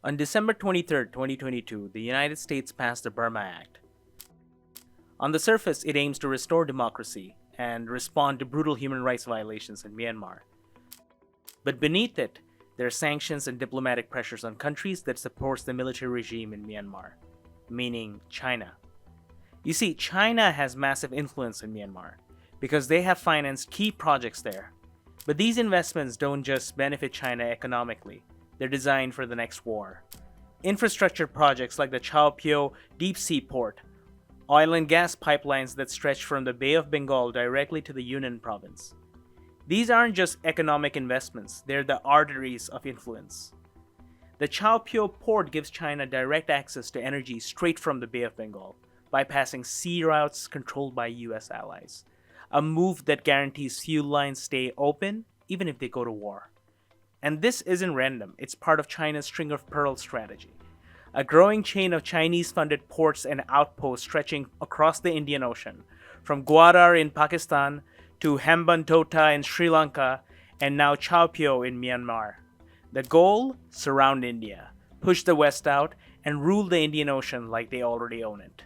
On December 23, 2022, the United States passed the Burma Act. On the surface, it aims to restore democracy and respond to brutal human rights violations in Myanmar. But beneath it, there are sanctions and diplomatic pressures on countries that support the military regime in Myanmar, meaning China. You see, China has massive influence in Myanmar because they have financed key projects there. But these investments don't just benefit China economically, they're designed for the next war. Infrastructure projects like the Kyaukphyu deep-sea port, oil and gas pipelines that stretch from the Bay of Bengal directly to the Yunnan province. These aren't just economic investments, they're the arteries of influence. The Kyaukphyu Port gives China direct access to energy straight from the Bay of Bengal, bypassing sea routes controlled by US allies. A move that guarantees fuel lines stay open even if they go to war. And this isn't random, it's part of China's string of pearls strategy. A growing chain of Chinese-funded ports and outposts stretching across the Indian Ocean, from Gwadar in Pakistan to Hambantota in Sri Lanka, and now Kyaukphyu in Myanmar. The goal? Surround India, push the West out, and rule the Indian Ocean like they already own it.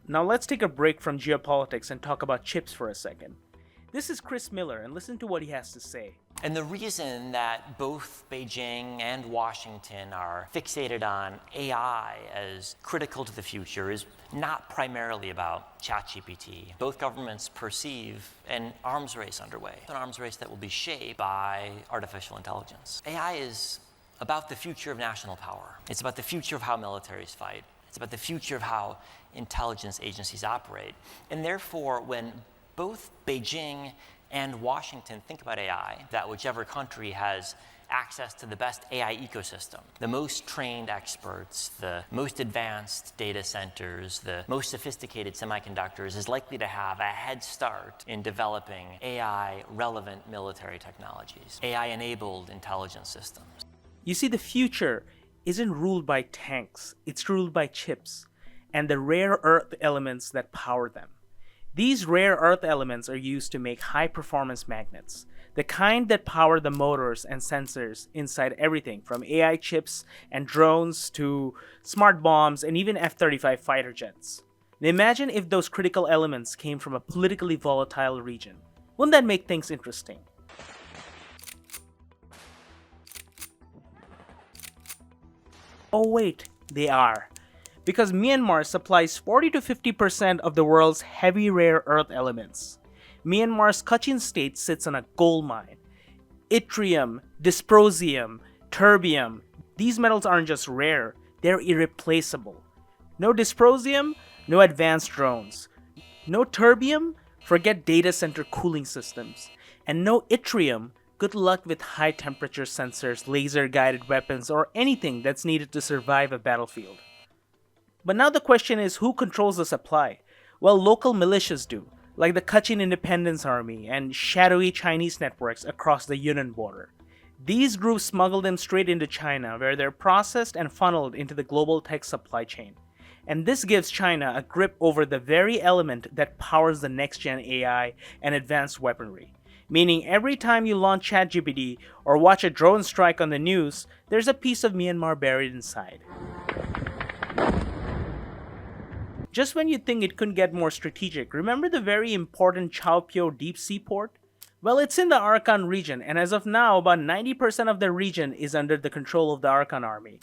Now let's take a break from geopolitics and talk about chips for a second. This is Chris Miller, and listen to what he has to say. And the reason that both Beijing and Washington are fixated on AI as critical to the future is not primarily about ChatGPT. Both governments perceive an arms race underway, an arms race that will be shaped by artificial intelligence. AI is about the future of national power. It's about the future of how militaries fight. It's about the future of how intelligence agencies operate. And therefore, when both Beijing and Washington think about AI, that whichever country has access to the best AI ecosystem, the most trained experts, the most advanced data centers, the most sophisticated semiconductors, is likely to have a head start in developing AI-relevant military technologies, AI-enabled intelligence systems. You see, the future isn't ruled by tanks, it's ruled by chips and the rare earth elements that power them. These rare earth elements are used to make high-performance magnets, the kind that power the motors and sensors inside everything from AI chips and drones to smart bombs and even F-35 fighter jets. Now imagine if those critical elements came from a politically volatile region. Wouldn't that make things interesting? Oh wait, they are. Because Myanmar supplies 40 to 50% of the world's heavy rare earth elements. Myanmar's Kachin state sits on a gold mine. Yttrium, dysprosium, terbium, these metals aren't just rare, they're irreplaceable. No dysprosium, no advanced drones. No terbium, forget data center cooling systems. And no yttrium, good luck with high temperature sensors, laser guided weapons, or anything that's needed to survive a battlefield. But now the question is, who controls the supply? Well, local militias do, like the Kachin Independence Army and shadowy Chinese networks across the Yunnan border. These groups smuggle them straight into China, where they're processed and funneled into the global tech supply chain. And this gives China a grip over the very element that powers the next-gen AI and advanced weaponry. Meaning every time you launch ChatGPT or watch a drone strike on the news, there's a piece of Myanmar buried inside. Just when you think it couldn't get more strategic, remember the very important Kyaukphyu deep-sea port? Well, it's in the Arakan region, and as of now, about 90% of the region is under the control of the Arakan Army.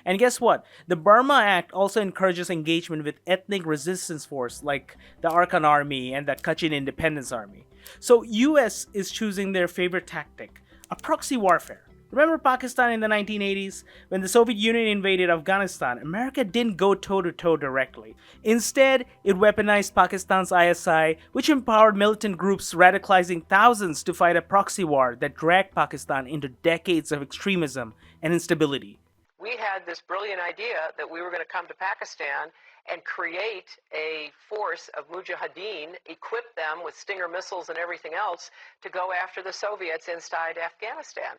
And guess what? The Burma Act also encourages engagement with ethnic resistance forces like the Arakan Army and the Kachin Independence Army. So US is choosing their favorite tactic, a proxy warfare. Remember Pakistan in the 1980s? When the Soviet Union invaded Afghanistan, America didn't go toe-to-toe directly. Instead, it weaponized Pakistan's ISI, which empowered militant groups radicalizing thousands to fight a proxy war that dragged Pakistan into decades of extremism and instability. We had this brilliant idea that we were going to come to Pakistan and create a force of mujahideen, equip them with Stinger missiles and everything else to go after the Soviets inside Afghanistan.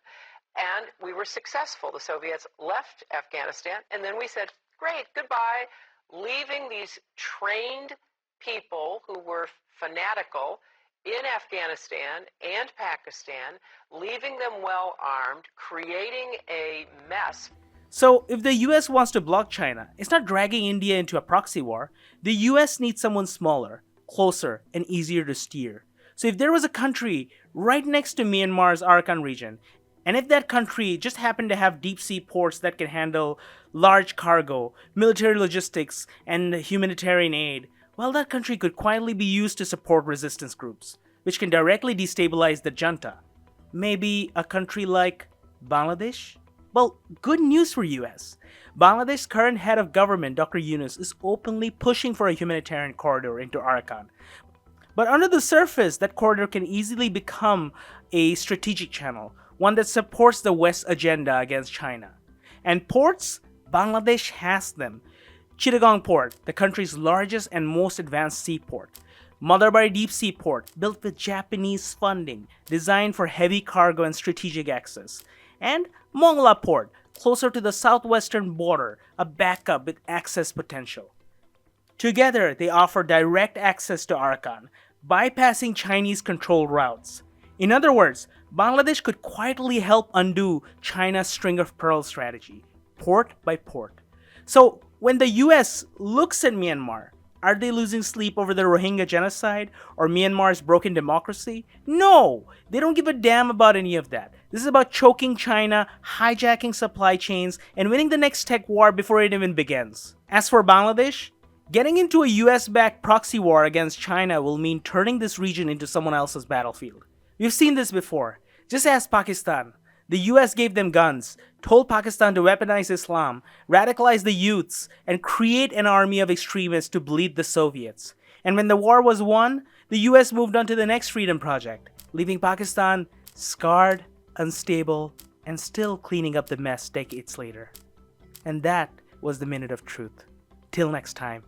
And we were successful. The Soviets left Afghanistan, and then we said, great, goodbye, leaving these trained people who were fanatical in Afghanistan and Pakistan, leaving them well armed, creating a mess. So, if the US wants to block China, it's not dragging India into a proxy war. The US needs someone smaller, closer, and easier to steer. So, if there was a country right next to Myanmar's Arakan region, and if that country just happened to have deep sea ports that can handle large cargo, military logistics, and humanitarian aid, well, that country could quietly be used to support resistance groups, which can directly destabilize the junta. Maybe a country like Bangladesh? Well, good news for US. Bangladesh's current head of government, Dr. Yunus, is openly pushing for a humanitarian corridor into Arakan. But under the surface, that corridor can easily become a strategic channel, one that supports the West's agenda against China. And ports? Bangladesh has them. Chittagong Port, the country's largest and most advanced seaport. Matarbari Deep Sea Port, built with Japanese funding, designed for heavy cargo and strategic access. And Mongla Port, closer to the southwestern border, a backup with access potential. Together, they offer direct access to Arakan, bypassing Chinese-controlled routes. In other words, Bangladesh could quietly help undo China's string of pearls strategy, port by port. So, when the US looks at Myanmar, are they losing sleep over the Rohingya genocide or Myanmar's broken democracy? No! They don't give a damn about any of that. This is about choking China, hijacking supply chains, and winning the next tech war before it even begins. As for Bangladesh, getting into a US-backed proxy war against China will mean turning this region into someone else's battlefield. We've seen this before. Just ask Pakistan. The US gave them guns, told Pakistan to weaponize Islam, radicalize the youths, and create an army of extremists to bleed the Soviets. And when the war was won, the US moved on to the next freedom project, leaving Pakistan scarred, unstable, and still cleaning up the mess decades later. And that was the Minute of Truth. Till next time.